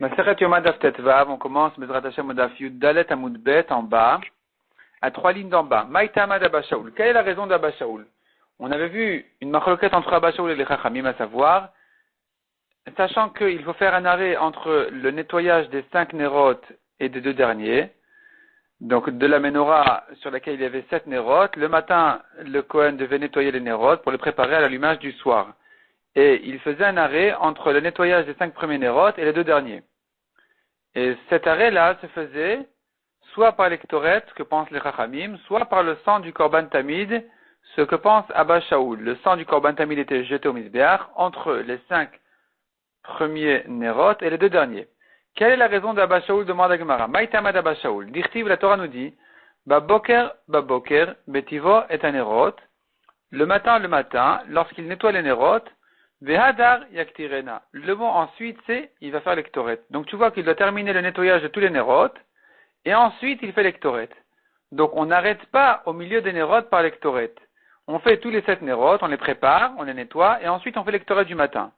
Maseret Yoma Daf Tetvav, on commence Bezrat Hashem Daf Yud Dalet Amud Bet en bas, à 3 lignes d'en bas. Maïtama d'Abba Shaul. Quelle est la raison d'Abba Shaul? On avait vu une machloket entre Abba Shaul et les Chachamim, à savoir, sachant qu'il faut faire un arrêt entre le nettoyage des 5 nérotes et des 2 derniers, donc de la menorah sur laquelle il y avait 7 nérotes, le matin, le Kohen devait nettoyer les nérotes pour les préparer à l'allumage du soir. Et il faisait un arrêt entre le nettoyage des 5 premiers nérotes et les 2 derniers. Et cet arrêt-là se faisait soit par l'ectoret, que pensent les Chachamim, soit par le sang du Korban Tamid, ce que pense Abba Shaul. Le sang du Korban Tamid était jeté au Mizbeach entre les 5 premiers nérotes et les 2 derniers. Quelle est la raison d'Abba Shaul, demande Gemara. Maïtama d'Abba Shaul. Dirtiv, la Torah nous dit, Baboker, Betivo et Anerot. Le matin, lorsqu'il nettoie les nérotes, Vehadar yaktirena. Le mot ensuite, c'est, il va faire l'ectoret. Donc tu vois qu'il doit terminer le nettoyage de tous les nérotes, et ensuite il fait l'ectoret. Donc on n'arrête pas au milieu des nérotes par l'ectoret. On fait tous les 7 nérotes, on les prépare, on les nettoie, et ensuite on fait l'ectoret du matin.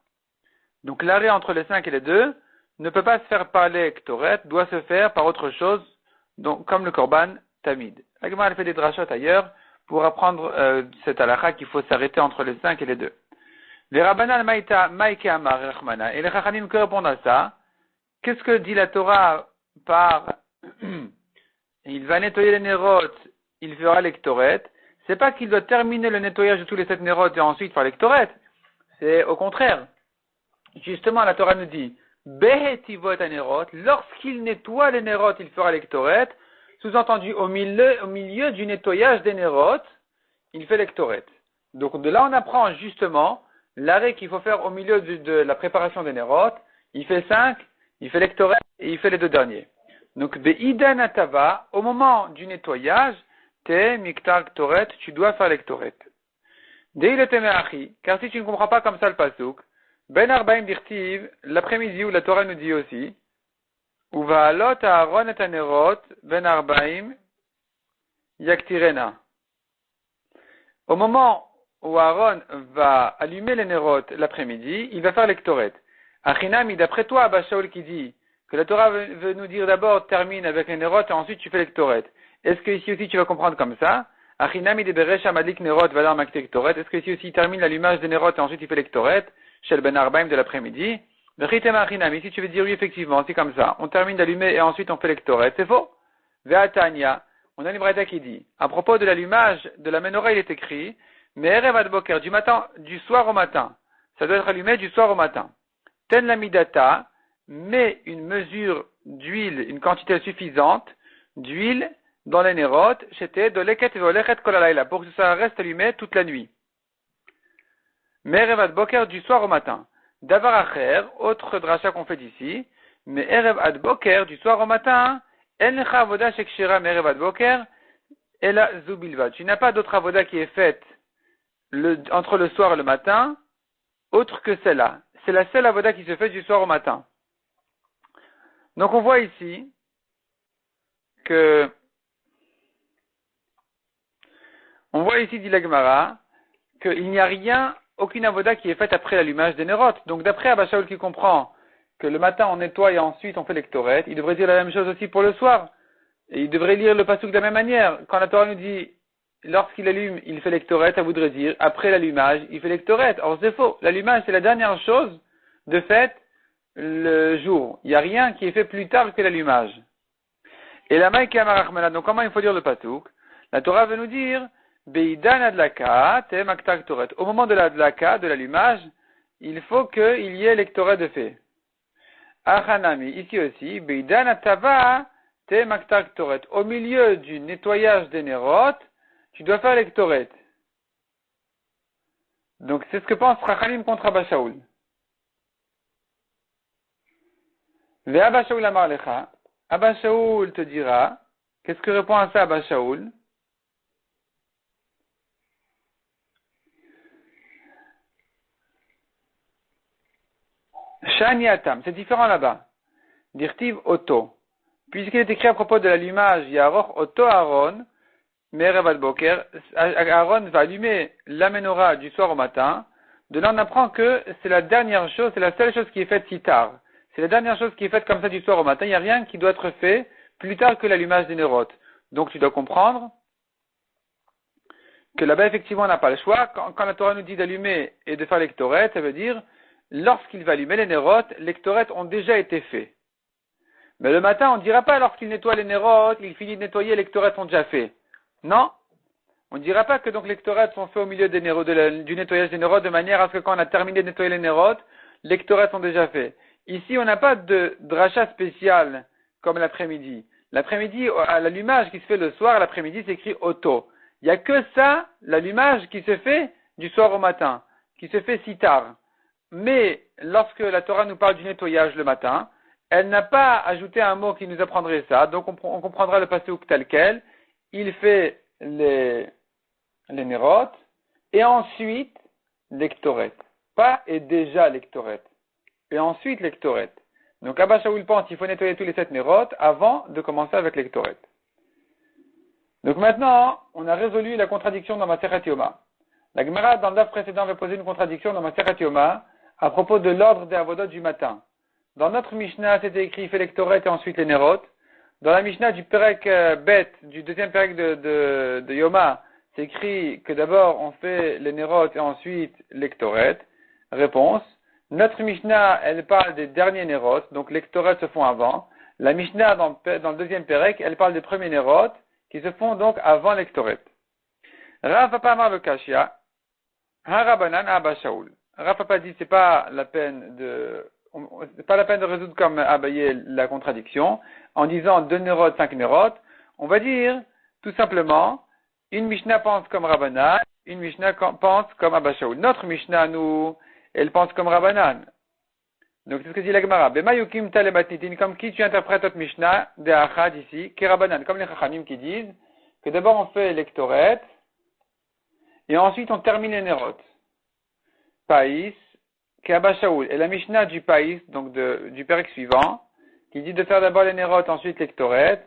Donc l'arrêt entre les 5 et les 2 ne peut pas se faire par l'ectoret, doit se faire par autre chose, donc comme le Korban Tamid. La Gemara elle fait des drachot ailleurs pour apprendre cette halakha qu'il faut s'arrêter entre les 5 et les 2. Les Rabbanan Maïke Amar Rachmana. Et les Chachanim que répondent à ça? Qu'est-ce que dit la Torah par il va nettoyer les nérotes, il fera l'ectoret? C'est pas qu'il doit terminer le nettoyage de tous les 7 nérotes et ensuite faire l'ectoret. C'est au contraire. Justement, la Torah nous dit Behetivot anerot, lorsqu'il nettoie les nérotes, il fera l'ectoret. Sous-entendu, au milieu du nettoyage des nérotes, il fait l'ectoret. Donc de là, on apprend justement l'arrêt qu'il faut faire au milieu de la préparation des nérotes. Il fait 5, il fait l'ectoret et il fait les 2 derniers. Donc, Be'idan Atava, au moment du nettoyage, Te Miktar Ktoret, tu dois faire l'ectoret. Deile Temeachi, car si tu ne comprends pas comme ça le pasuk, Ben Arbaim Dirtiv, l'après-midi où la Torah nous dit aussi, Uva Alot Aaron et Anerot, Ben Arbaim, Yaktirena. Au moment où Aaron va allumer les nérotes l'après-midi, il va faire l'ectoret. Achinami, d'après toi, Abba Shaul qui dit que la Torah veut nous dire d'abord termine avec les nérotes et ensuite tu fais l'ectoret. Est-ce que ici aussi tu vas comprendre comme ça? Achinami de Beresh Amadlik Nerot Vadar Makte Ektoret. Est-ce que ici aussi il termine l'allumage des nérotes et ensuite il fait l'ectoret? Chez le Ben Arbaim de l'après-midi. Bechitem Achinami, si tu veux dire oui, effectivement, c'est comme ça. On termine d'allumer et ensuite on fait l'ectoret. C'est faux. Ve'atania. On a une braïta qui dit, à propos de l'allumage de la menorah, il est écrit, mais Erev ad Boker, du soir au matin. Ça doit être allumé du soir au matin. Ten la midata, mets une mesure d'huile, une quantité suffisante d'huile dans les nérotes, j'étais de leket et volechet kolalayla, pour que ça reste allumé toute la nuit. Mais Erev ad Boker, du soir au matin. Davar acher, autre dracha qu'on fait ici, mais Erev ad Boker, du soir au matin, tu n'as pas d'autre avoda qui est faite entre le soir et le matin, autre que celle-là. C'est la seule avoda qui se fait du soir au matin. Donc on voit ici dit la Gemara, qu'il n'y a rien, aucune avoda qui est faite après l'allumage des nérotes. Donc d'après Abba Shaul qui comprend que le matin on nettoie et ensuite on fait l'ectoret, il devrait dire la même chose aussi pour le soir. Et il devrait lire le pasuk de la même manière. Quand la Torah nous dit, lorsqu'il allume, il fait l'ectoret, ça voudrait dire, après l'allumage, il fait l'ectoret. Or c'est faux. L'allumage, c'est la dernière chose de fait le jour. Il n'y a rien qui est fait plus tard que l'allumage. Et la maïka amarachmana, donc comment il faut lire le pasuk? La Torah veut nous dire, Beidan adlaka, te makta ktoret. Au moment de l'adlaka, de l'allumage, il faut qu'il y ait l'ectoret de fait. Achanami, ici aussi, Beidan atava, te makta ktoret. Au milieu du nettoyage des nérotes, tu dois faire l'ectoret. Donc c'est ce que pense Rachalim contre Abba Shaul. Ve Abba Shaul amar lecha. Abba Shaul te dira, qu'est-ce que répond à ça Abba Shaul? Shani atam, c'est différent là-bas. Dirtiv Oto. Puisqu'il est écrit à propos de l'allumage, Yaroch Oto Aaron, Me'erev ad Boker, Aaron va allumer la menorah du soir au matin. De là, on apprend que c'est la dernière chose, c'est la seule chose qui est faite si tard. C'est la dernière chose qui est faite comme ça du soir au matin. Il n'y a rien qui doit être fait plus tard que l'allumage des nérotes. Donc tu dois comprendre que là-bas, effectivement, on n'a pas le choix. Quand la Torah nous dit d'allumer et de faire l'ectoret, ça veut dire, lorsqu'il va allumer les nérotes, les ectorets ont déjà été faits. Mais le matin, on ne dira pas lorsqu'il nettoie les nérotes, il finit de nettoyer, les ectorets sont déjà faits. Non. On ne dira pas que donc les ectorets sont faits au milieu des nérotes, du nettoyage des nérotes, de manière à ce que quand on a terminé de nettoyer les nérotes, les ectorets sont déjà faits. Ici, on n'a pas de dracha spécial comme l'après-midi. L'après-midi, à l'allumage qui se fait le soir, l'après-midi, c'est écrit auto. Il n'y a que ça, l'allumage qui se fait du soir au matin, qui se fait si tard. Mais lorsque la Torah nous parle du nettoyage le matin, elle n'a pas ajouté un mot qui nous apprendrait ça, donc on comprendra le passouk tel quel. Il fait les nérotes, et ensuite l'ectoret. Pas et déjà l'ectoret. Et ensuite l'ectoret. Donc Abba Shaul pense qu'il faut nettoyer tous les 7 nérotes avant de commencer avec l'ectoret. Donc maintenant, on a résolu la contradiction dans Masechet Yoma. La Gemara, dans le daf précédent, avait posé une contradiction dans Masechet Yoma à propos de l'ordre des avodot du matin. Dans notre Mishnah, c'était écrit fait l'ectoret et ensuite les nérotes. Dans la Mishnah du Perek Bet, du deuxième Perek de Yoma, c'est écrit que d'abord on fait les nérotes et ensuite l'ectoret. Réponse. Notre Mishnah, elle parle des derniers nérotes, donc l'ectoret se font avant. La Mishnah, dans le deuxième Perek, elle parle des premiers nérotes, qui se font donc avant l'ectoret. Rav Papa Amar le Kashia, Harabanan Abba Shaul. Rav Papa dit c'est pas la peine de résoudre comme Abaye la contradiction en disant 2 nérotes, 5 nérotes. On va dire tout simplement une Mishnah pense comme Rabbanan, une Mishnah pense comme Abba Shaul. Notre Mishnah nous elle pense comme Rabbanan. Donc c'est ce que dit la Gemara. Bema yukim talebatnitin, comme qui tu interprètes notre Mishnah de Achad ici, qui Rabbanan, comme les Chachamim qui disent que d'abord on fait l'ectoret et ensuite on termine les nérotes. Païs, qui Abba Shaul. Et la Mishnah du Païs, donc du Perek suivant, qui dit de faire d'abord les nérotes, ensuite l'ectoret,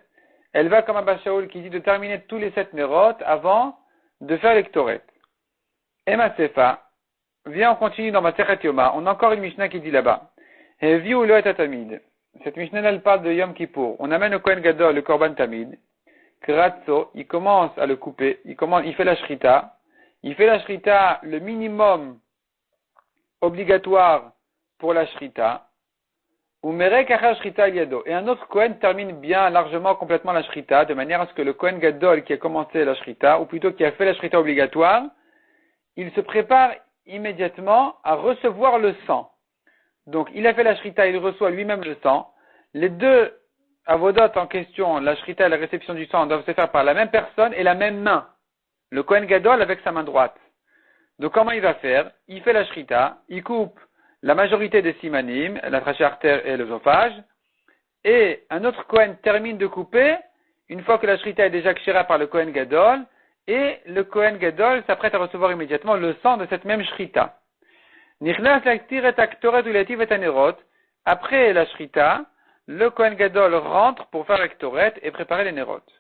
elle va comme Abba Shaul qui dit de terminer tous les 7 nérotes avant de faire l'ectoret. Et ma Sefa, viens on continue dans Masechet Yoma, on a encore une Mishnah qui dit là-bas. Cette Mishnah, elle parle de Yom Kippour. On amène au Kohen Gadol le Korban Tamid. Kratzo, il commence à le couper. Il fait la shrita. Il fait la shrita, le minimum obligatoire pour la shrita. Umerek achar shrita yado. Et un autre Kohen termine bien largement, complètement la shrita, de manière à ce que le Kohen Gadol qui a commencé la shrita, ou plutôt qui a fait la shrita obligatoire, il se prépare immédiatement à recevoir le sang. Donc, il a fait la shrita, il reçoit lui-même le sang. Les deux avodot en question, la shrita et la réception du sang, doivent se faire par la même personne et la même main. Le Kohen Gadol avec sa main droite. Donc, comment il va faire? Il fait la shrita, il coupe la majorité des simanim, la trachée artère et l'œsophage, et un autre Kohen termine de couper, une fois que la shrita est déjà kshira par le Kohen Gadol, et le Kohen Gadol s'apprête à recevoir immédiatement le sang de cette même shrita. Après la shrita, le Kohen Gadol rentre pour faire l'ektoret et préparer les nérotes.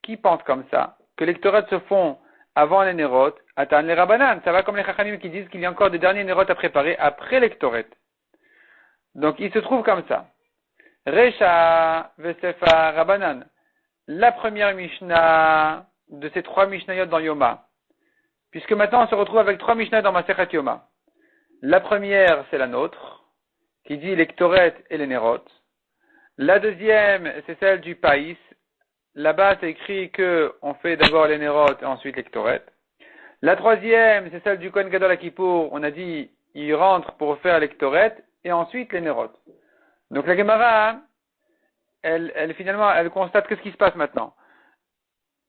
Qui pense comme ça? Que les ektorets se font avant les nérotes, atan les rabbanan. Ça va comme les chachamim qui disent qu'il y a encore des derniers nérotes à préparer après l'ektoret. Donc il se trouve comme ça. Recha vesefa rabbanan. La première Mishnah de ces 3 Mishnayot dans Yoma. Puisque maintenant on se retrouve avec 3 Mishnah dans Masechet Yoma. La première, c'est la nôtre, qui dit l'ektoret et les nérotes. La deuxième, c'est celle du Païs. Là-bas, c'est écrit que on fait d'abord les nérotes et ensuite l'ektoret. La troisième, c'est celle du Kohen Gadol à Kippour. On a dit, il rentre pour faire l'ektoret et ensuite les nérotes. Donc la Gemara, elle finalement, elle constate qu'est-ce qui se passe maintenant.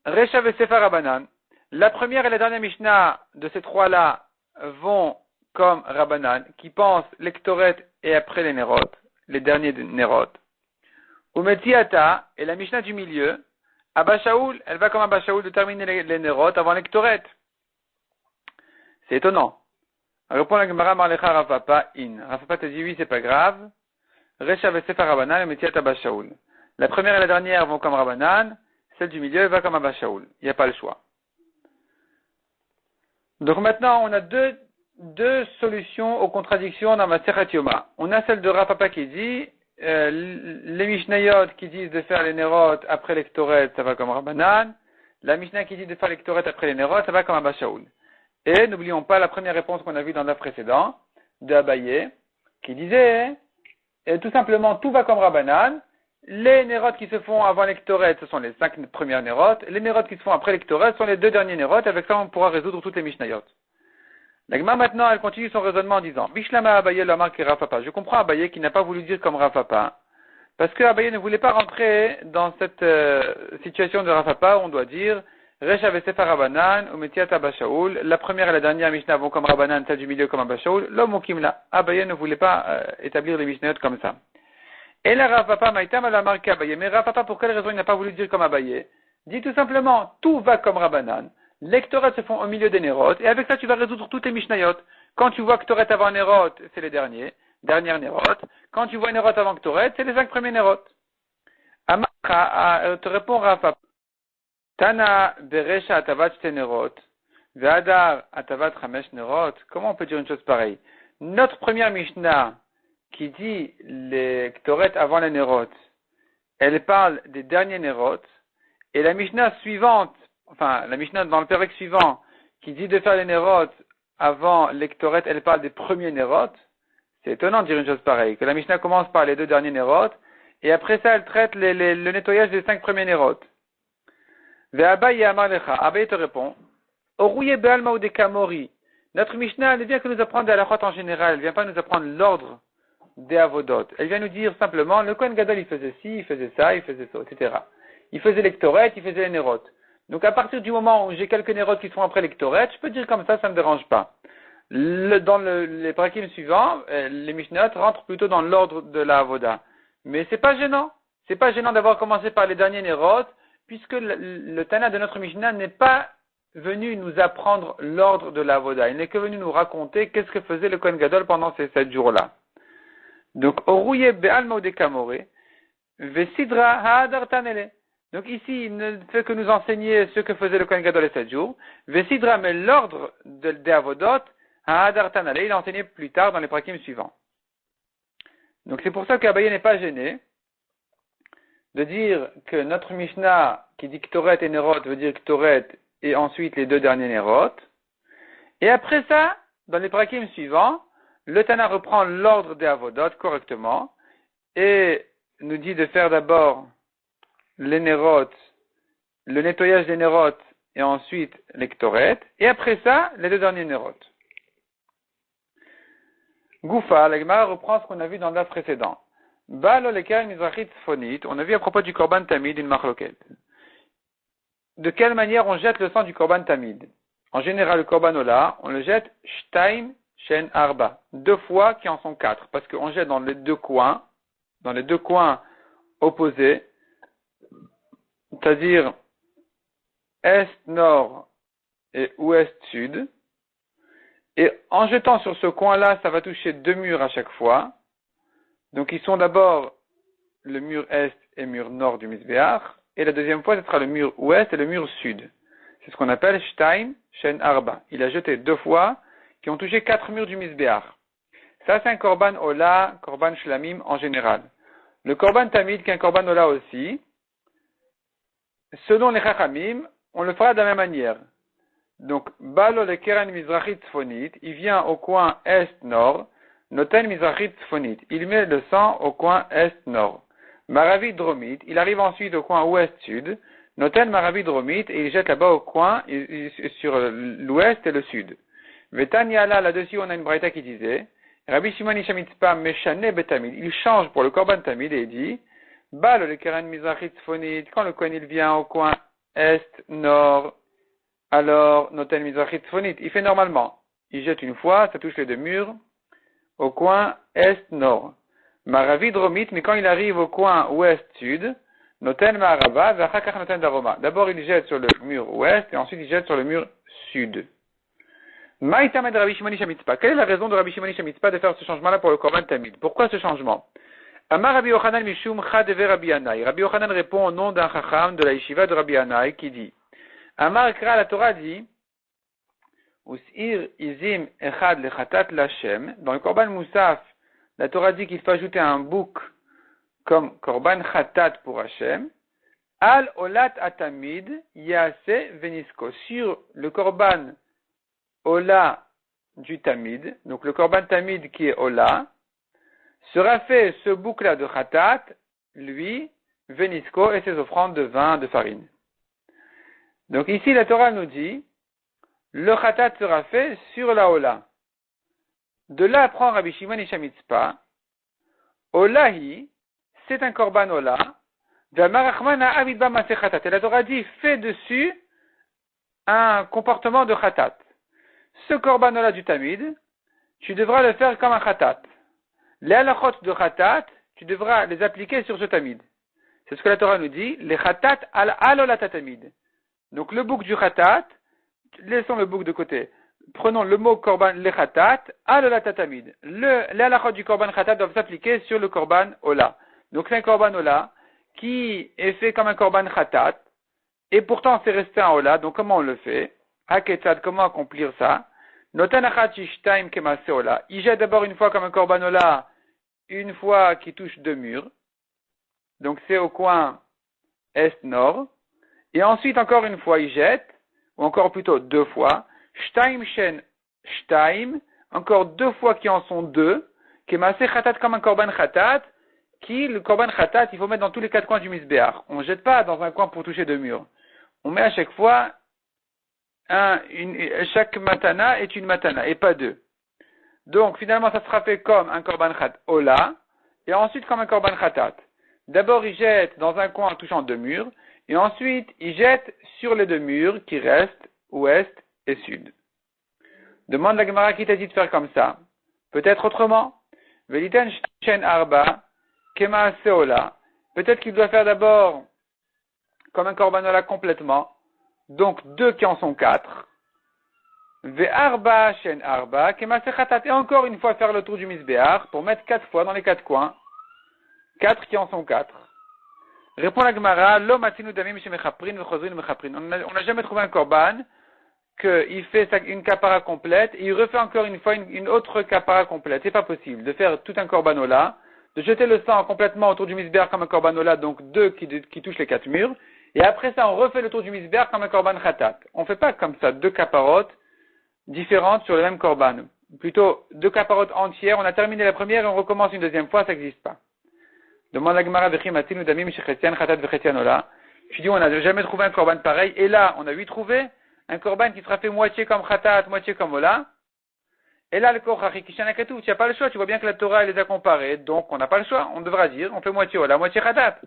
Recha vesefa Rabbanan. La première et la dernière Mishnah de ces 3-là vont comme Rabbanan, qui pense l'ektoret et après les nérotes, les derniers nérotes. Umetiata, et la Mishnah du milieu, Abba Shaul, elle va comme Abba Shaul de terminer les nérotes avant l'ektoret. C'est étonnant. Répond la Gemara Marlecha Rav Papa in. Rav Papa te dit oui, c'est pas grave. Recha vesefa Rabbanan, Umetiata Abba Shaul. La première et la dernière vont comme Rabbanan, celle du milieu va comme Abba Shaul. Il n'y a pas le choix. Donc maintenant, on a deux solutions aux contradictions dans Masechet Yoma. On a celle de Rav Papa qui dit les Mishnayot qui disent de faire les Nerot après les Ktoret, ça va comme Rabbanan. La Mishnah qui dit de faire les Ktoret après les Nerot, ça va comme Abba Shaul. Et n'oublions pas la première réponse qu'on a vue dans le précédent, de Abaye, qui disait, tout simplement, tout va comme Rabbanan. Les Nerot qui se font avant les Ktoret, ce sont les 5 premières Nerot. Les Nerot qui se font après les Ktoret sont les 2 derniers Nerot. Avec ça, on pourra résoudre toutes les Mishnayot. La Gemara maintenant, elle continue son raisonnement en disant, Bishlama Abaye la marque Rafapa. Je comprends Abaye qui n'a pas voulu dire comme Rafapa. Parce que Abaye ne voulait pas rentrer dans cette situation de Rafapa où on doit dire Recha Vesefa Rabanan ou Metiat Abba Shaul. La première et la dernière Mishnah vont comme Rabanan, celle du milieu comme Abba Shaul. L'homme au Kimla. Abaye ne voulait pas établir les Mishnayot comme ça. Et la Rafapa Maïtam a la marque Abaye. Mais Rafapa, pour quelle raison il n'a pas voulu dire comme Abaye? Dit tout simplement, tout va comme Rabanan. Les Ktoret se font au milieu des Nerot. Et avec ça, tu vas résoudre toutes les Mishnayot. Quand tu vois Ktoret avant Nerot, c'est les dernières Nerot. Quand tu vois Nerot avant Ktoret, c'est les 5 premiers Nerot. Amara te répond Rafa. Tana beresha atavat shte Nerot. Ve'adar atavat chamesh Nerot. Comment on peut dire une chose pareille? Notre première Mishnah qui dit les Ktoret avant les Nerot, elle parle des derniers Nerot. Et la Mishnah suivante, enfin la Mishnah dans le pérec suivant, qui dit de faire les Nerot avant les Ktoret, elle parle des premiers Nerot. C'est étonnant de dire une chose pareille, que la Mishnah commence par les 2 derniers Nerot, et après ça, elle traite le nettoyage des 5 premiers Nerot. Ve'abaye amar lecha. Abaye te répond, Orouye be'alma ou de kamori. Notre Mishnah ne vient que nous apprendre des halachot en général, elle ne vient pas nous apprendre l'ordre des avodot. Elle vient nous dire simplement, le Kohen Gadol, il faisait ci, il faisait ça, etc. Il faisait les Ktoret, il faisait les Nerot. Donc à partir du moment où j'ai quelques Nerot qui sont après les Ktoret, je peux dire comme ça ne me dérange pas. Dans les prakim suivants, les Mishnayot rentrent plutôt dans l'ordre de la Avoda. Mais c'est pas gênant. C'est pas gênant d'avoir commencé par les derniers Nerot, puisque le Tana de notre Mishnah n'est pas venu nous apprendre l'ordre de la Avoda. Il n'est que venu nous raconter qu'est-ce que faisait le Kohen Gadol pendant ces 7 jours-là. Donc, Orouye be'alma ou de kamore, ve'sidra ha'adar tanele. Donc ici, il ne fait que nous enseigner ce que faisait le Kohen Gadol les 7 jours. Ve'sidra, mais l'ordre des Avodot, Ha'adar Tanale, il a enseigné plus tard dans les prakim suivants. Donc c'est pour ça qu'Abaye n'est pas gêné de dire que notre Mishnah qui dit Ktoret et Nerot veut dire Ktoret et ensuite les 2 derniers Nerot. Et après ça, dans les prakim suivants, le Tana reprend l'ordre des Avodot correctement et nous dit de faire d'abord les Nerot, le nettoyage des Nerot et ensuite les Ktoret et après ça, les 2 derniers Nerot. Goufa, la Gemara reprend ce qu'on a vu dans le précédent. Balo lekel mizrachit tzfonit, on a vu à propos du korban tamid une machloket. De quelle manière on jette le sang du korban tamid? En général, le korban ola, on le jette shtaim shen arba, 2 fois qui en sont 4, parce qu'on jette dans les deux coins opposés, c'est-à-dire est-nord et ouest-sud. Et en jetant sur ce coin-là, ça va toucher 2 murs à chaque fois. Donc ils sont d'abord le mur est et mur nord du Mizbeach. Et la deuxième fois, ce sera le mur ouest et le mur sud. C'est ce qu'on appelle Shtaim Shen Arba. Il a jeté 2 fois qui ont touché 4 murs du Mizbeach. Ça, c'est un korban ola, korban shlamim en général. Le korban tamid, qui est un korban ola aussi, selon les chachamim, on le fera de la même manière. Donc, Balo le Keren Mizrachit Tzfonit, il vient au coin est-nord, Noten Mizrachit Tzfonit, il met le sang au coin est-nord. Maravi Dromit, il arrive ensuite au coin ouest-sud, Noten Maravi Dromit, et il jette là-bas au coin, sur l'ouest et le sud. Vetaniala, là-dessus, on a une braïta qui disait, Rabbi Shimon Ishamitzpa Meshane Betamid, il change pour le Korban Tamid et il dit, Balo le Keren Mizrachit Tzfonit, quand le coin il vient au coin est-nord, alors, Noten Mizrachit Tzfonit, il fait normalement. Il jette une fois, ça touche les 2 murs, au coin est-nord. Maravi Dromit, mais quand il arrive au coin ouest-sud, Noten Ma'araba, Vachakach Noten Daroma. D'abord, il jette sur le mur ouest, et ensuite, il jette sur le mur sud. Maïtamed Rabbi Shimon Ishamitzpa. Quelle est la raison de Rabbi Shimon Ishamitzpa de faire ce changement-là pour le Korban Tamid? Pourquoi ce changement? Amar Rabbi Yochanan Mishum Chadeve Rabbi Yanai. Rabbi Yochanan répond au nom d'un chacham de la yeshiva de Rabbi Yanai qui dit, Amar Kra, la Torah dit, Us'ir izim echad lechatat l'Hashem. Dans le Korban Moussaf, la Torah dit qu'il faut ajouter un bouc comme korban khatat pour Hashem, al olat atamid yase venisko, sur le korban ola du tamid, donc le korban tamid qui est ola, sera fait ce bouc-là de khatat, lui, venisko et ses offrandes de vin, de farine. Donc ici la Torah nous dit, le khatat sera fait sur la ola. De là apprend Rabbi Shimon Ish HaMitzpah, olahi, c'est un korban ola, et la Torah dit, fais dessus un comportement de khatat. Ce korban ola du tamid, tu devras le faire comme un khatat. Les halachot de khatat, tu devras les appliquer sur ce tamid. C'est ce que la Torah nous dit, les khatat al olat tamid. Donc le bouc du khatat, laissons le bouc de côté. Prenons le mot korban le khatat al olat tamid. Les halachot du korban khatat doivent s'appliquer sur le korban ola. Donc c'est un korban ola qui est fait comme un korban khatat, et pourtant c'est resté un ola. Donc comment on le fait? Haketzad, comment accomplir ça? Notanachat ishtaim kemase ola. Il jette d'abord une fois comme un korban ola, une fois qui touche deux murs. Donc c'est au coin est-nord. Et ensuite encore une fois il jette, ou encore plutôt deux fois. Shtaim shen shtaim, encore deux fois qui en sont deux. Kemase khatat comme un korban khatat, qui le korban khatat il faut mettre dans tous les quatre coins du misbéach. On ne jette pas dans un coin pour toucher deux murs. On met à chaque fois chaque matana est une matana et pas deux. Donc finalement ça sera fait comme un korban khat ola et ensuite comme un korban khatat. D'abord il jette dans un coin en touchant deux murs et ensuite il jette sur les deux murs qui restent ouest et sud. Demande la Gemara qui t'a dit de faire comme ça. Peut-être autrement. Veliten shen arba kema seola. Peut-être qu'il doit faire d'abord comme un korban ola complètement. Donc, deux qui en sont quatre. Ve'arba shen arba, kemase khatat. Et encore une fois faire le tour du misbéach pour mettre quatre fois dans les quatre coins. Quatre qui en sont quatre. Répond la Gemara, lo matinu damim shemechaprin vechozrin mechaprin. On n'a jamais trouvé un korban qu'il fait une kapara complète et il refait encore une fois une autre kapara complète. C'est pas possible de faire tout un korbanola, de jeter le sang complètement autour du misbéach comme un korbanola, donc deux qui touchent les quatre murs. Et après ça, on refait le tour du misbéach comme un korban khatat. On ne fait pas comme ça deux kaparotes différentes sur le même korban. Plutôt deux kaparotes entières. On a terminé la première et on recommence une deuxième fois, ça n'existe pas. Demande la Gemara v'chi matinu damim shechetian khatat v'chetian ola. Je dis on n'a jamais trouvé un korban pareil. Et là, on a vu trouver un korban qui sera fait moitié comme khatat, moitié comme ola. Et là, le kochachi kishanakatu, tu n'as pas le choix. Tu vois bien que la Torah elle les a comparés. Donc, on n'a pas le choix. On devra dire, on fait moitié ola, moitié khatat.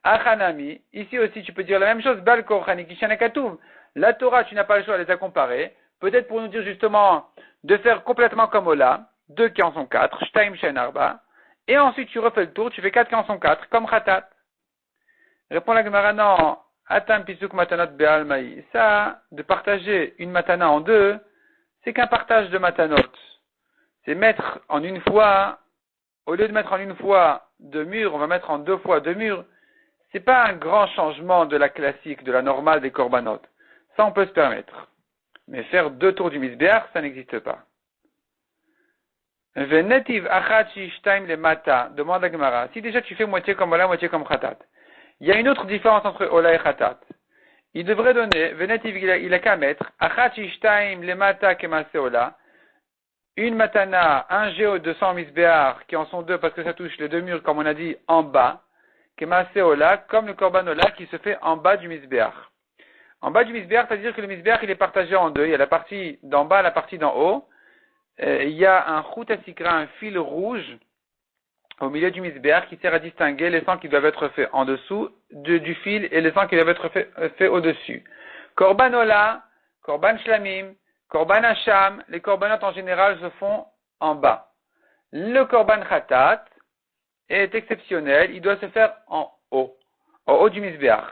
Achanami, ici aussi tu peux dire la même chose, Bal Korchani Kishanakatum. La Torah, tu n'as pas le choix de les à comparer. Peut-être pour nous dire justement de faire complètement comme Ola, deux qui en sont quatre, Shtaim Shen Arba, et ensuite tu refais le tour, tu fais quatre qui en sont quatre, comme Khatat. Répond la Gemara, non, Atam Pisuk Matanot Be'al Maï. Ça, de partager une matana en deux, c'est qu'un partage de matanot. C'est mettre en une fois, au lieu de mettre en une fois deux murs, on va mettre en deux fois deux murs. C'est pas un grand changement de la classique, de la normale des korbanot. Ça, on peut se permettre. Mais faire deux tours du misbéach, ça n'existe pas. Venetiv achachi shtaim le mata, demande la Gemara. Si déjà tu fais moitié comme ola, moitié comme khatat, il y a une autre différence entre ola et khatat. Il devrait donner, venetiv il a qu'à mettre, achachi shtaim le mata kemase ola, une matana, un géo de 100 misbéach, qui en sont deux parce que ça touche les deux murs, comme on a dit, en bas, Kemase ola, comme le korban ola qui se fait en bas du misbéach. En bas du misbéach, c'est-à-dire que le misbéach il est partagé en deux. Il y a la partie d'en bas, la partie d'en haut. Il y a un chut asikra, un fil rouge au milieu du misbéach qui sert à distinguer les sangs qui doivent être faits en dessous du fil et les sangs qui doivent être faits au-dessus. Korban ola, korban shlamim, korban hacham, les korbanotes en général se font en bas. Le korban khatat est exceptionnel, il doit se faire en haut du misbéach.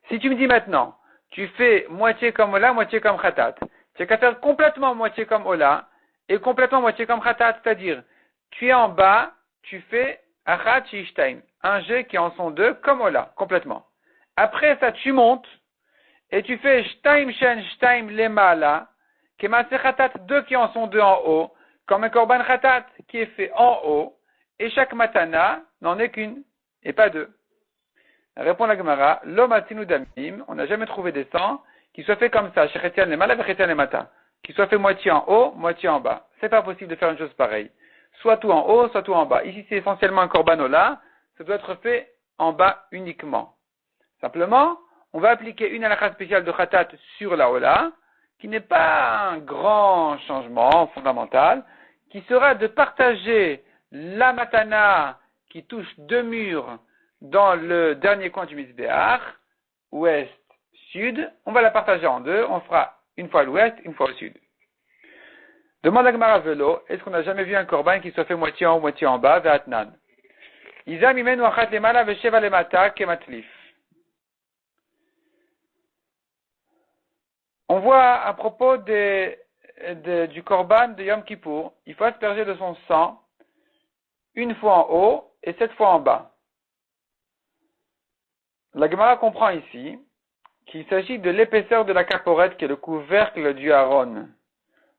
Si tu me dis maintenant, tu fais moitié comme ola, moitié comme khatat, tu n'as qu'à faire complètement moitié comme ola et complètement moitié comme khatat, c'est-à-dire, tu es en bas, tu fais achat shishtaim, un jet qui en sont deux comme ola, complètement. Après ça, tu montes et tu fais shtaim shen shtaim lemala, kemase khatat, deux qui en sont deux en haut, comme un korban khatat qui est fait en haut. Et chaque matana n'en est qu'une. et pas 2. Répond la Gemara, l'homme atinu damim, on n'a jamais trouvé des sangs qui soient faits comme ça, shechetian le mala vechetian le mata, qui soient faits moitié en haut, moitié en bas. C'est pas possible de faire une chose pareille. Soit tout en haut, soit tout en bas. Ici, c'est essentiellement un korbanola, ça doit être fait en bas uniquement. Simplement, on va appliquer une halakha spéciale de khatat sur la ola, qui n'est pas un grand changement fondamental, qui sera de partager la matana qui touche 2 murs dans le dernier coin du misbéach, ouest, sud, on va la partager en 2, on fera une fois à l'ouest, une fois au sud. Demande à Gemara Velo, est-ce qu'on n'a jamais vu un korban qui soit fait moitié en haut, moitié en bas, ve'atnan? Izam imenu achat lemala ve'sheva lemata kematlif. On voit à propos du korban de Yom Kippour, il faut asperger de son sang une fois en haut et 7 fois en bas. La Gemara comprend ici qu'il s'agit de l'épaisseur de la caporette qui est le couvercle du Aaron.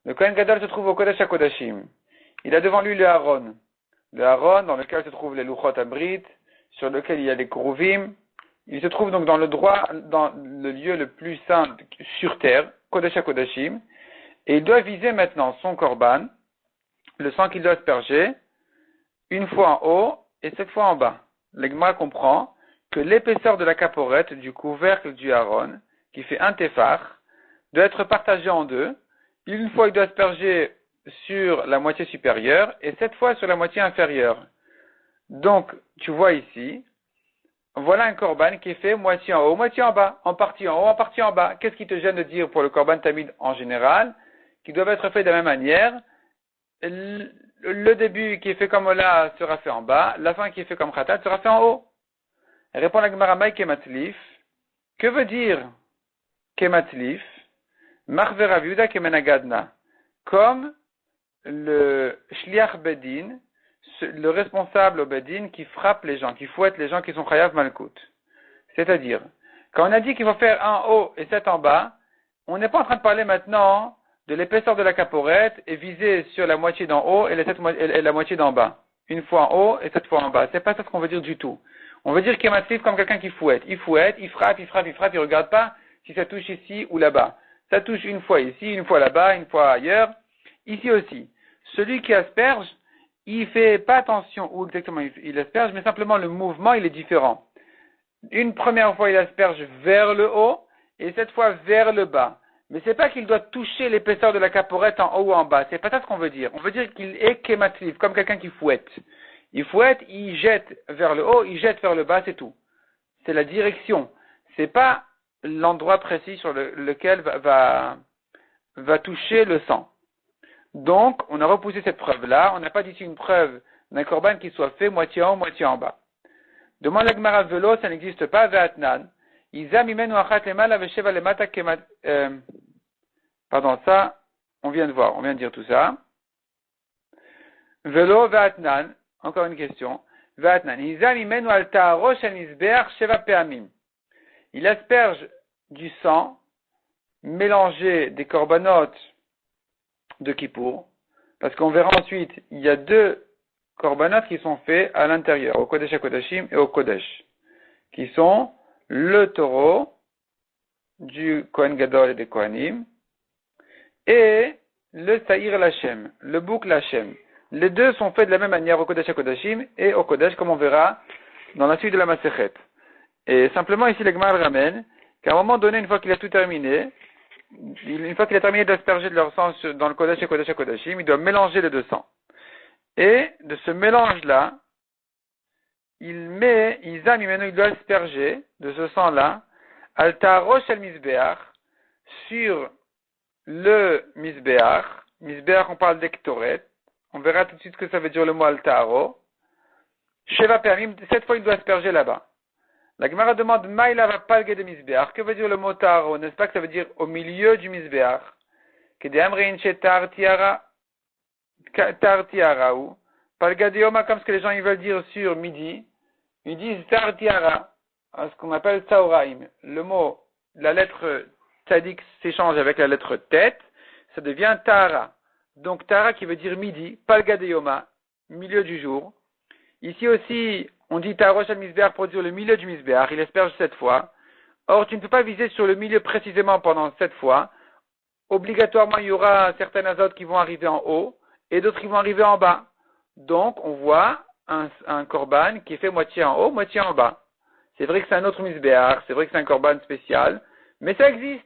Le Kohen Gadol se trouve au Kodesh HaKodashim. Il a devant lui le Aaron. Le Aaron dans lequel se trouvent les Luchot Abrit, sur lequel il y a les Kruvim. Il se trouve donc dans le lieu le plus saint sur terre, Kodesh HaKodashim. Et il doit viser maintenant son korban, le sang qu'il doit asperger, une fois en haut et 7 fois en bas. L'Egma comprend que l'épaisseur de la caporette du couvercle du Aaron, qui fait un téphar, doit être partagée en 2. Une fois, il doit asperger sur la moitié supérieure et 7 fois sur la moitié inférieure. Donc, tu vois ici, voilà un korban qui est fait moitié en haut, moitié en bas, en partie en haut, en partie en bas. Qu'est-ce qui te gêne de dire pour le korban tamid en général, qui doivent être faits de la même manière? Le début qui est fait comme là sera fait en bas, la fin qui est fait comme khatat sera fait en haut. Répond la Gemara Maï Kematlif. Que veut dire Kematlif? Marvera viuda kemenagadna. Comme le shliach bedin, le responsable au bedin qui frappe les gens, qui fouette les gens qui sont chayav malkout. C'est-à-dire, quand on a dit qu'il faut faire un haut et 7 en bas, on n'est pas en train de parler maintenant de l'épaisseur de la caporette et viser sur la moitié d'en haut et la moitié d'en bas. Une fois en haut et 7 fois en bas. C'est pas ça ce qu'on veut dire du tout. On veut dire Kematlif comme quelqu'un qui fouette. Il fouette, il frappe, il regarde pas si ça touche ici ou là-bas. Ça touche une fois ici, une fois là-bas, une fois ailleurs. Ici aussi. Celui qui asperge, il fait pas attention où exactement il asperge, mais simplement le mouvement, il est différent. Une première fois, il asperge vers le haut, et cette fois vers le bas. Mais c'est pas qu'il doit toucher l'épaisseur de la caporette en haut ou en bas. C'est pas ça ce qu'on veut dire. On veut dire qu'il est kématlif, comme quelqu'un qui fouette. Il fouette, il jette vers le haut, il jette vers le bas, c'est tout. C'est la direction. C'est pas l'endroit précis sur lequel va toucher le sang. Donc, on a repoussé cette preuve-là. On n'a pas dit une preuve d'un korban qui soit fait moitié en haut, moitié en bas. Demande la Gemara Velo, ça n'existe pas, ve'atnan. Pardon, ça, on vient de dire tout ça. Velo, ve'atnan, encore une question. Ve'atnan. Il asperge du sang mélangé des corbanotes de Kippour, parce qu'on verra ensuite, il y a 2 corbanotes qui sont faits à l'intérieur, au Kodesh HaKodashim et au Kodesh, qui sont le taureau du Kohen Gadol et des Kohanim, et le Saïr Lachem, le bouc Lachem. Les 2 sont faits de la même manière au Kodesh HaKodashim et au Kodesh, comme on verra dans la suite de la Masechet. Et simplement ici, le Gemara ramène qu'à un moment donné, une fois qu'il a tout terminé, une fois qu'il a terminé d'asperger de leur sang dans le Kodesh et Kodesh et Kodashim, il doit mélanger les 2 sangs. Et de ce mélange-là, il doit asperger de ce sang-là, al ta'arosh al misbeach, sur le misbeach. Misbeach, on parle d'ektoret. On verra tout de suite ce que ça veut dire le mot al ta'aro. Sheva permim, 7 fois il doit asperger là-bas. La Gemara demande, Maïla va palgue de misbeach. Que veut dire le mot ta'aro? N'est-ce pas que ça veut dire au milieu du misbeach? Que de amreinche tartiara ou palga de yoma, comme ce que les gens ils veulent dire sur midi. Ils disent tartiara, ce qu'on appelle taoraim. Le mot, la lettre tzadik s'échange avec la lettre tête, ça devient tara. Donc tara qui veut dire midi, palga de yoma, milieu du jour. Ici aussi, on dit Tarosh al Misbeach pour dire le milieu du Misbeach, il asperge 7 fois. Or, tu ne peux pas viser sur le milieu précisément pendant 7 fois. Obligatoirement, il y aura certaines azotes qui vont arriver en haut et d'autres qui vont arriver en bas. Donc, on voit un korban qui est fait moitié en haut, moitié en bas. C'est vrai que c'est un autre misbéach, c'est vrai que c'est un korban spécial, mais ça existe.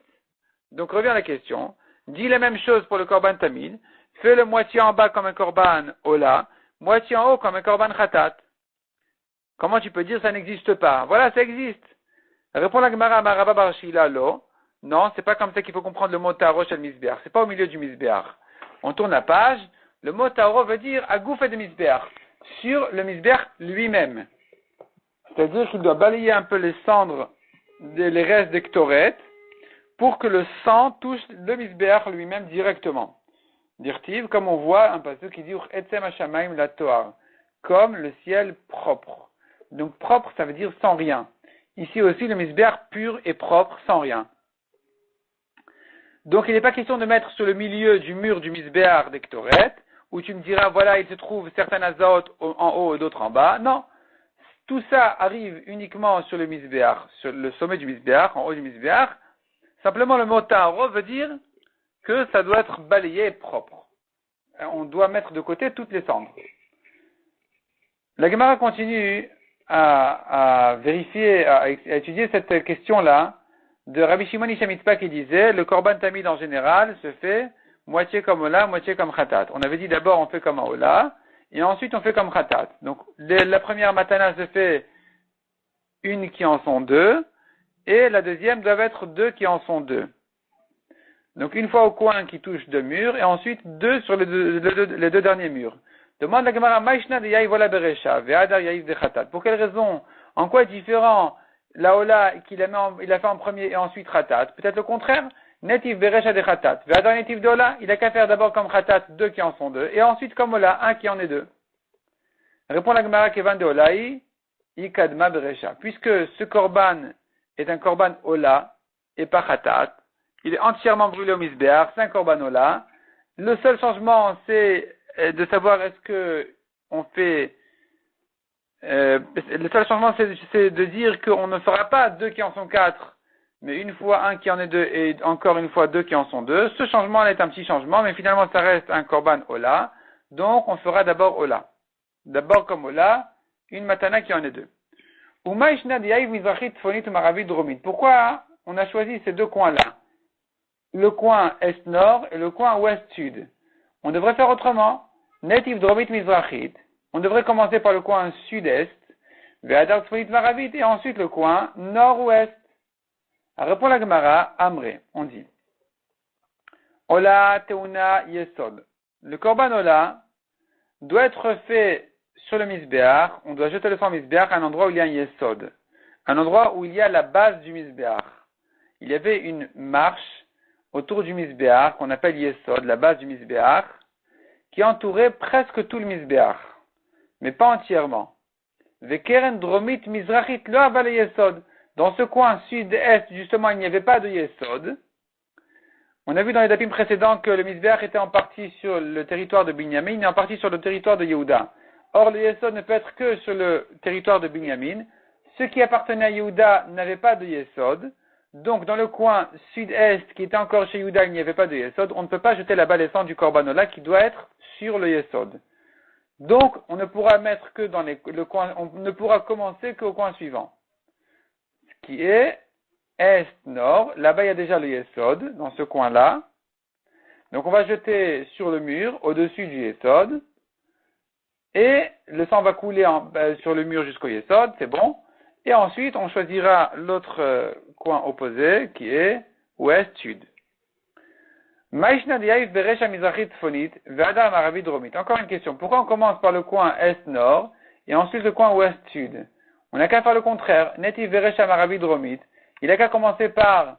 Donc, revient à la question. Dis la même chose pour le korban tamid. Fais le moitié en bas comme un korban ola, moitié en haut comme un korban khatat. Comment tu peux dire ça n'existe pas? Voilà, ça existe. Répond la Gemara Maraba Barshila lo. Non, c'est pas comme ça qu'il faut comprendre le mot Tarosh al Misbeach. C'est pas au milieu du Misbeach. On tourne la page. Le mot Taro veut dire Agouf et de Misbeach. Sur le Misbeach lui-même. C'est-à-dire qu'il doit balayer un peu les cendres, les restes des Ktoret, pour que le sang touche le Misbeach lui-même directement. Dirtiv, comme on voit un passage qui dit Etzem Hashamaim la Toar. Comme le ciel propre. Donc propre, ça veut dire sans rien. Ici aussi, le Misbeach pur et propre, sans rien. Donc, il n'est pas question de mettre sur le milieu du mur du Misbeach des Ktoret, où tu me diras, voilà, il se trouve certains azotes en haut et d'autres en bas. Non. Tout ça arrive uniquement sur le Misbeach, sur le sommet du Misbeach, en haut du Misbeach. Simplement, le mot Taharo veut dire que ça doit être balayé et propre. On doit mettre de côté toutes les cendres. La Gemara continue à vérifier, à étudier cette question-là de Rabbi Shimon Ish HaMitzpah qui disait le korban tamid en général se fait moitié comme ola, moitié comme khatat. On avait dit d'abord on fait comme un ola et ensuite on fait comme khatat. Donc la première matana se fait une qui en sont deux et la deuxième doit être deux qui en sont deux. Donc une fois au coin qui touche deux murs et ensuite deux sur les deux derniers murs. Demande la Gemara Maishna de Yaïv Ola Beresha, Ve'adar Yaïv de Khatat. Pour quelle raison? En quoi est différent la Ola il a fait en premier et ensuite Khatat? Peut-être le contraire. Netiv Beresha de Khatat. Ve'adar Netiv de Ola, il a qu'à faire d'abord comme Khatat, deux qui en sont deux, et ensuite comme Ola, un qui en est deux. Répond la Gemara Kevan de Olaï, Ikadma Beresha. Puisque ce korban est un korban Ola et pas Khatat, il est entièrement brûlé au Misbeach, c'est un korban Ola. Le seul changement, c'est de savoir est-ce que on fait le seul changement c'est de dire qu'on ne fera pas deux qui en sont quatre, mais une fois un qui en est deux et encore une fois deux qui en sont deux. Ce changement est un petit changement, mais finalement ça reste un korban ola, donc on fera d'abord ola. D'abord comme ola, une matana qui en est deux. Pourquoi on a choisi ces deux coins-là? Le coin est-nord et le coin ouest-sud. On devrait faire autrement. Netiv dromit mizrachit. On devrait commencer par le coin sud-est, ve'adar tzfonit maravit, et ensuite le coin nord-ouest. Répond la Gemara, Amré, on dit. Ola teuna yesod. Le korban ola doit être fait sur le misbeach. On doit jeter le sang au misbeach à un endroit où il y a un yesod. Un endroit où il y a la base du misbeach. Il y avait une marche autour du misbeach qu'on appelle yesod, la base du misbeach, qui entourait presque tout le misbeach, mais pas entièrement. Vekeren dromit mizrachit lo aval yesod. Dans ce coin sud-est, justement, il n'y avait pas de yesod. On a vu dans les dapim précédents que le misbeach était en partie sur le territoire de Binyamin et en partie sur le territoire de Yehuda. Or, le yesod ne peut être que sur le territoire de Binyamin. Ce qui appartenait à Yehuda n'avait pas de yesod. Donc, dans le coin sud-est, qui était encore chez Yehuda, il n'y avait pas de yesod. On ne peut pas jeter la balle sang du korban ola qui doit être sur le yesod. Donc, on ne pourra mettre que dans le coin, on ne pourra commencer qu'au coin suivant. Ce qui est est-nord. Là-bas, il y a déjà le yesod, dans ce coin-là. Donc, on va jeter sur le mur, au-dessus du yesod. Et le sang va couler sur le mur jusqu'au yesod, c'est bon. Et ensuite, on choisira l'autre coin opposé, qui est ouest-sud. Encore une question. Pourquoi on commence par le coin est-nord et ensuite le coin ouest-sud? On n'a qu'à faire le contraire. Netiv Veresha Maravi Dromit. Il n'a qu'à commencer par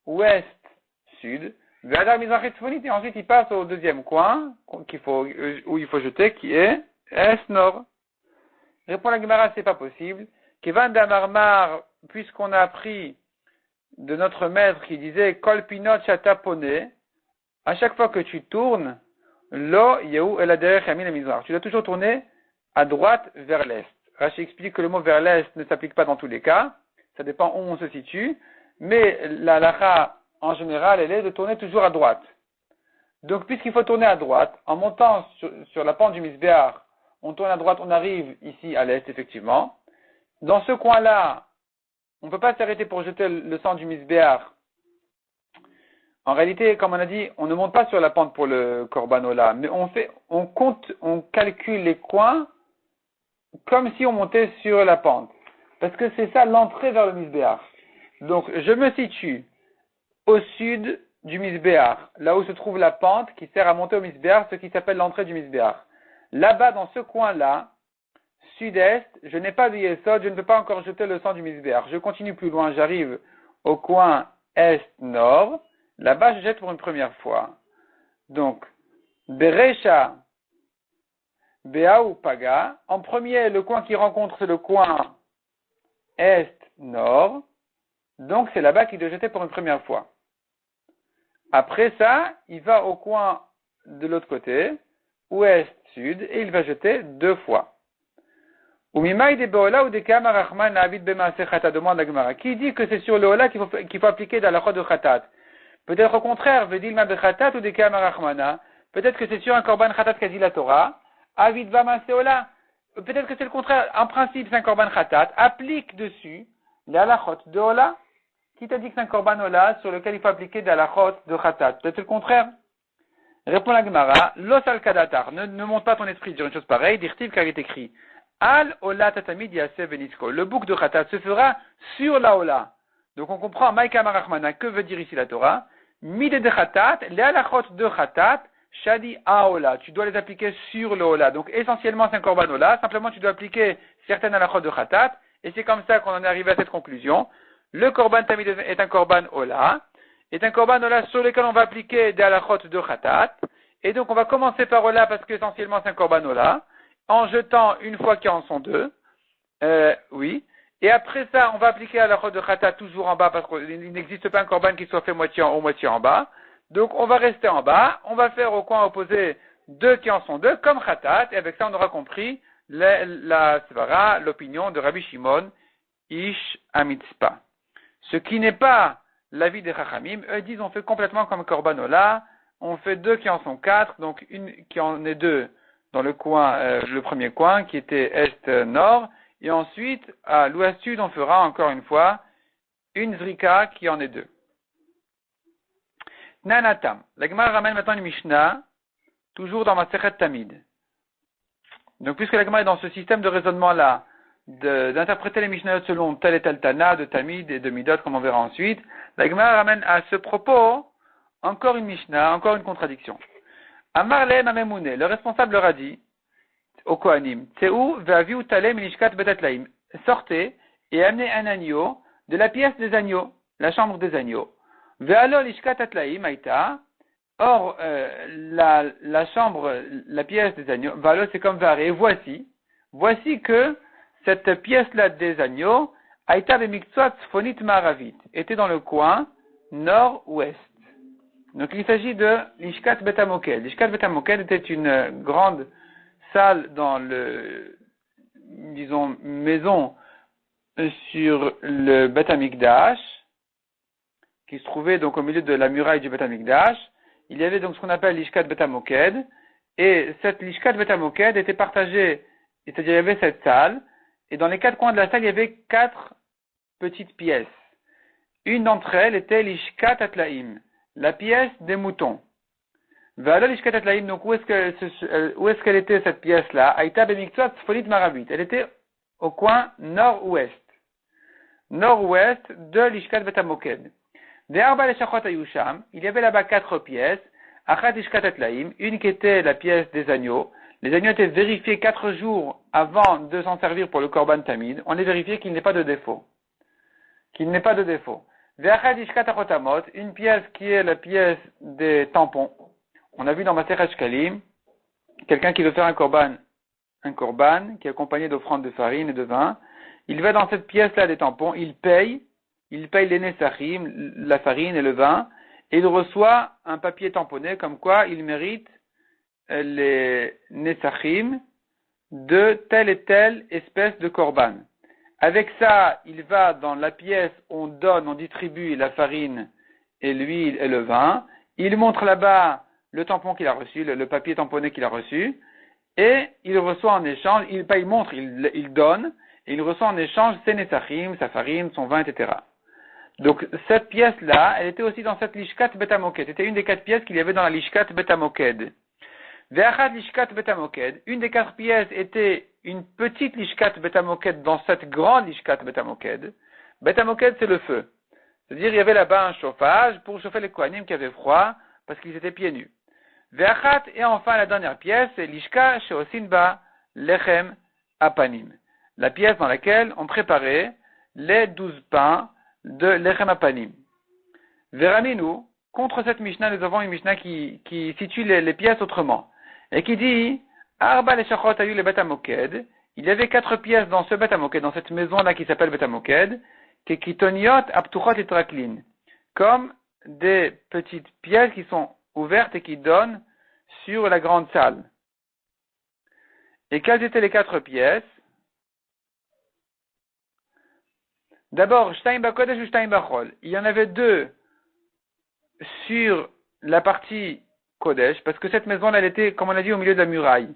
ouest-sud. Et ensuite il passe au deuxième coin où il faut jeter qui est est-nord. Répond la Gemara, c'est pas possible. Kevan Damarmar, puisqu'on a appris de notre maître qui disait Kol Pinot Chatapone. À chaque fois que tu tournes, lo yehu el derech yamin mizrach. Tu dois toujours tourner à droite vers l'est. Rashi explique que le mot vers l'est ne s'applique pas dans tous les cas. Ça dépend où on se situe. Mais la halakha, en général, elle est de tourner toujours à droite. Donc, puisqu'il faut tourner à droite, en montant sur la pente du Misbéach, on tourne à droite, on arrive ici à l'est, effectivement. Dans ce coin-là, on ne peut pas s'arrêter pour jeter le sang du Misbéach. En réalité, comme on a dit, on ne monte pas sur la pente pour le Korbanola, mais on calcule les coins comme si on montait sur la pente. Parce que c'est ça l'entrée vers le Misbéach. Donc, je me situe au sud du Misbéach, là où se trouve la pente qui sert à monter au Misbéach, ce qui s'appelle l'entrée du Misbéach. Là-bas, dans ce coin-là, sud-est, je n'ai pas de Yesod, je ne peux pas encore jeter le sang du Misbéach. Je continue plus loin, j'arrive au coin est-nord. Là-bas, je jette pour une première fois. Donc, Beresha, Bea ou Paga. En premier, le coin qui rencontre, c'est le coin est-nord. Donc, c'est là-bas qu'il doit jeter pour une première fois. Après ça, il va au coin de l'autre côté, ouest-sud, et il va jeter 2 fois. Umimaï de Beola ou de Kamarachman Avid Bemaase Khatat, demande la Gemara. Qui dit que c'est sur le Ola qu'il faut appliquer dans la Chod de Khatat? Peut-être au contraire, Vedilma Bechatat ou de Kamarachmana. Peut-être que c'est sur un Korban Khatat qu'a dit la Torah. Avid Bemaase Ola. Peut-être que c'est le contraire. En principe, c'est un Korban Khatat. Applique dessus la halachot de Ola. Qui t'a dit que c'est un Korban Ola sur lequel il faut appliquer de la halachot de Khatat? Peut-être le contraire. Répond la Gemara. Los al Kadatar. Ne monte pas ton esprit de dire une chose pareille. Dirtiv car il est écrit. Al Ola Tatamid Yaseh Benitko. Le bouc de Khatat se fera sur la Ola. Donc on comprend, Maïka Marachmana, que veut dire ici la Torah? Mide de Khatat, les halachot de Khatat, Shadi Aola. Tu dois les appliquer sur le Ola. Donc essentiellement c'est un Korban Ola, simplement tu dois appliquer certaines halachot de Khatat, et c'est comme ça qu'on en est arrivé à cette conclusion. Le Korban Tamid est un Korban Ola, sur lequel on va appliquer des halachot de Khatat, et donc on va commencer par Ola parce qu'essentiellement c'est un Korban Ola, en jetant une fois qu'il y en sont 2, oui. Et après ça, on va appliquer à la halachot de Khatat toujours en bas parce qu'il n'existe pas un korban qui soit fait moitié en haut, moitié en bas. Donc on va rester en bas, on va faire au coin opposé 2 qui en sont 2 comme Khatat, et avec ça on aura compris la svara, l'opinion de Rabbi Shimon Ish Amitzpa. Ce qui n'est pas l'avis des Chachamim, eux disent on fait complètement comme Korban Ola, on fait 2 qui en sont 4, donc une qui en est 2 dans le coin, le premier coin qui était est-nord. Et ensuite, à l'ouest-sud, on fera encore une fois une zrika qui en est 2. Nanatam. La Gemara ramène maintenant une Mishnah, toujours dans Masechet Tamid. Donc, puisque la Gemara est dans ce système de raisonnement-là, d'interpréter les Mishnayot selon tel et tel Tana, de Tamid et de Midot, comme on verra ensuite, la Gemara ramène à ce propos encore une Mishnah, encore une contradiction. Amar lehem Amemouné, le responsable leur a dit, au Kohanim, Tseou ve'aviu talem minishkat betatlaim. Sortez et amenez un agneau de la pièce des agneaux, la chambre des agneaux. Ve'alo lishkat atlaim aïta. Or, la chambre, la pièce des agneaux, ve'alo c'est comme varé, voici que cette pièce-là des agneaux, aïta be'miktsot sfonit maravit, était dans le coin nord-ouest. Donc il s'agit de l'ishkat betamoked. L'ishkat betamoked était une grande salle dans maison sur le Bet Amikdash, qui se trouvait donc au milieu de la muraille du Bet Amikdash. Il y avait donc ce qu'on appelle l'Ishkat Bet Hamoked, et cette l'Ishkat Bet Hamoked était partagée, c'est-à-dire il y avait cette salle, et dans les 4 coins de la salle, il y avait 4 petites pièces. Une d'entre elles était l'Ishkat Atlaim, la pièce des moutons. Donc où est-ce qu'elle était cette pièce-là? Aïta bemiktsot sfolit maravit. Elle était au coin nord-ouest de l'Ishkat Betamoked. Il y avait là-bas 4 pièces. Achat Ishkat Atlaim, une qui était la pièce des agneaux. Les agneaux étaient vérifiés 4 jours avant de s'en servir pour le Korban Tamid. On les vérifiait qu'il n'y ait pas de défaut. Ve'achat Ishkat Achotamot, une pièce qui est la pièce des tampons. On a vu dans Masechet Shkalim, quelqu'un qui veut faire un korban qui est accompagné d'offrandes de farine et de vin, il va dans cette pièce-là des tampons, il paye les nesachim, la farine et le vin, et il reçoit un papier tamponné comme quoi il mérite les nesachim de telle et telle espèce de korban. Avec ça, il va dans la pièce, on distribue la farine et l'huile et le vin. Il montre là-bas le tampon qu'il a reçu, le papier tamponné qu'il a reçu, et il reçoit en échange, il donne, et il reçoit en échange ses nesachim, sa farine, son vin, etc. Donc, cette pièce-là, elle était aussi dans cette lishkat betamoked. C'était une des 4 pièces qu'il y avait dans la lishkat betamoked. Ve'achad lishkat betamoked. Une des 4 pièces était une petite lishkat betamoked dans cette grande lishkat betamoked. Betamoked, c'est le feu. C'est-à-dire, il y avait là-bas un chauffage pour chauffer les kohanim qui avaient froid parce qu'ils étaient pieds nus. Ve'achat, et enfin la dernière pièce, c'est l'ishka sheosinba lechem apanim. La pièce dans laquelle on préparait les 12 pains de lechem apanim. Veraminu, contre cette Mishnah, nous avons une Mishnah qui situe les pièces autrement. Et qui dit, Arba leshachot ayu le betamoked, il y avait 4 pièces dans ce betamoked, dans cette maison-là qui s'appelle betamoked, kekitoniot aptuchot et traklin, comme des petites pièces qui sont ouvertes et qui donnent sur la grande salle. Et quelles étaient les 4 pièces? D'abord, shtaim bakodesh ou shtaim bachol. Il y en avait 2 sur la partie kodesh, parce que cette maison-là, elle était, comme on a dit, au milieu de la muraille.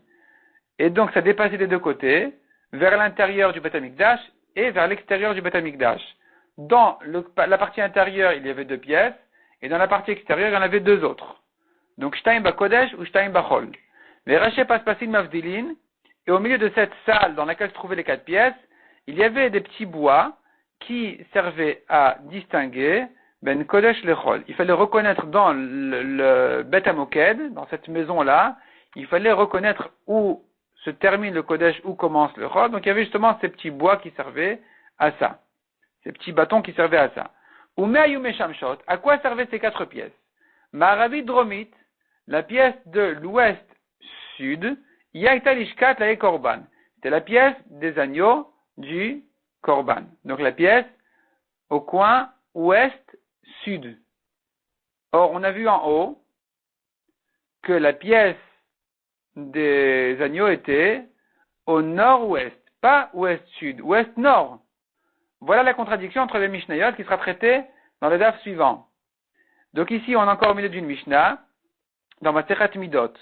Et donc, ça dépassait des 2 côtés, vers l'intérieur du Beth Amikdash et vers l'extérieur du Beth Amikdash. Dans la partie intérieure, il y avait 2 pièces, et dans la partie extérieure, il y en avait 2 autres. Donc, shtaim bakodesh ou shtaim bachol. Les rachets paspasim mavdilin, et au milieu de cette salle dans laquelle se trouvaient les 4 pièces, il y avait des petits bois qui servaient à distinguer ben kodesh lechol. Il fallait reconnaître dans le Bet HaMoked, dans cette maison-là, il fallait reconnaître où se termine le kodesh, où commence le chol. Donc, il y avait justement ces petits bois qui servaient à ça. Ces petits bâtons qui servaient à ça. Umeayume shamshot, à quoi servaient ces 4 pièces? Ma'aravi dromit, la pièce de l'ouest-sud, Yaita lishkat la korban. C'était la pièce des agneaux du korban. Donc la pièce au coin ouest-sud. Or, on a vu en haut que la pièce des agneaux était au nord-ouest, pas ouest-sud, ouest-nord. Voilà la contradiction entre les Mishnayot qui sera traitée dans le daf suivant. Donc ici, on est encore au milieu d'une Mishnah, dans Masechet Midot.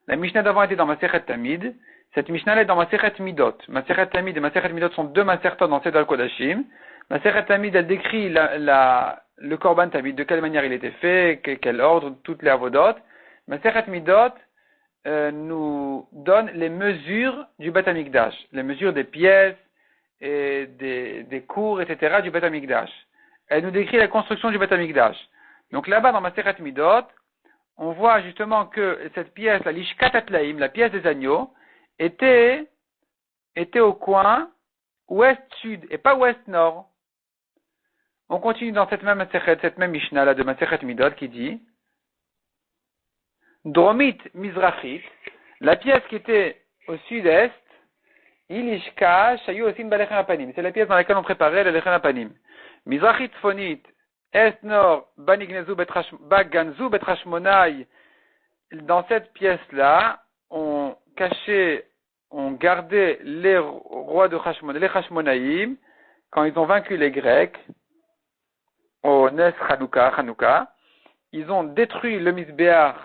La Mishnah d'avant était dans Masechet Tamid. Cette Mishnah est dans Masechet Midot. Masechet Tamid et Masechet Midot sont 2 Masertot dans Seder Kodashim. Masechet Tamid, elle décrit le Korban Tamid, de quelle manière il était fait, quel ordre, toutes les avodot. Masechet Midot nous donne les mesures du Beth Amikdash, les mesures des pièces et des cours, etc. du Beth Amikdash. Elle nous décrit la construction du Beth Amikdash. Donc là-bas, dans Masechet Midot, on voit justement que cette pièce, la Lishkat Atlaim, la pièce des agneaux, était au coin ouest-sud et pas ouest-nord. On continue dans cette même Mishnah là de Masechet Midot qui dit Dromit Mizrachit, la pièce qui était au sud-est, Ilishka Shayu Osin Balechem Apanim. C'est la pièce dans laquelle on préparait le Lechem Apanim. Mizrachit Fonit, Est-Nord, Baganzu Betrashmonai. Dans cette pièce-là, on gardait les rois de Hashmon, les Hashmonaïm, quand ils ont vaincu les Grecs, au Nes Hanouka, ils ont détruit le Misbéach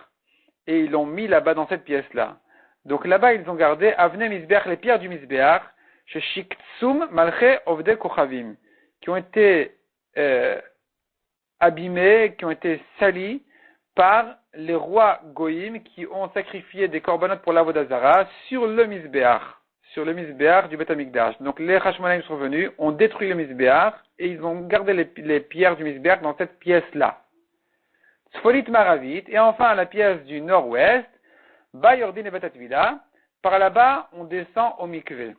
et ils l'ont mis là-bas dans cette pièce-là. Donc là-bas, ils ont gardé Avne Misbéach, les pierres du Misbéach, chez Shiktsum Malche Ovde Kochavim, qui ont été abîmés, qui ont été salis par les rois Goïm qui ont sacrifié des corbanotes pour l'Avodazara sur le Misbéach du Beth Amikdash. Donc les Hashmonaïm sont venus, ont détruit le Misbéach et ils ont gardé les pierres du Misbéach dans cette pièce-là. Sfolit Maravit, et enfin la pièce du nord-ouest, Bayordin et Betatvila, par là-bas on descend au Mikvé.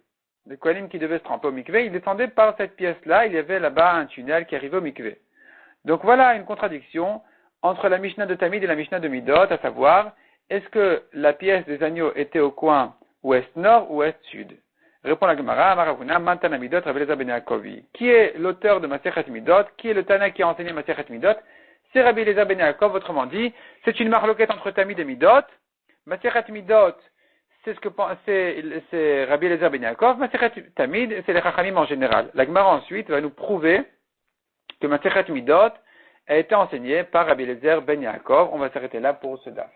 Les Kohanim qui devaient se tremper au Mikvé, ils descendaient par cette pièce-là, il y avait là-bas un tunnel qui arrivait au Mikvé. Donc voilà une contradiction entre la Mishnah de Tamid et la Mishnah de Midot, à savoir, est-ce que la pièce des agneaux était au coin ouest-nord ou ouest-sud? Répond la Gemara, Maravuna, Mantana Midot, Rabbi Eliezer ben Yaakov. Qui est l'auteur de Masechet Midot? Qui est le Tana qui a enseigné Masechet Midot? C'est Rabbi Eliezer ben Yaakov, autrement dit, c'est une marloquette entre Tamid et Midot. Masechet Midot, c'est ce que c'est Rabbi Eliezer Ben Yaakov. Masechet Tamid, c'est les Chachamim en général. La Gemara ensuite va nous prouver que Masechet Midot a été enseignée par Rabbi Eliezer Ben Yaakov. On va s'arrêter là pour ce daf.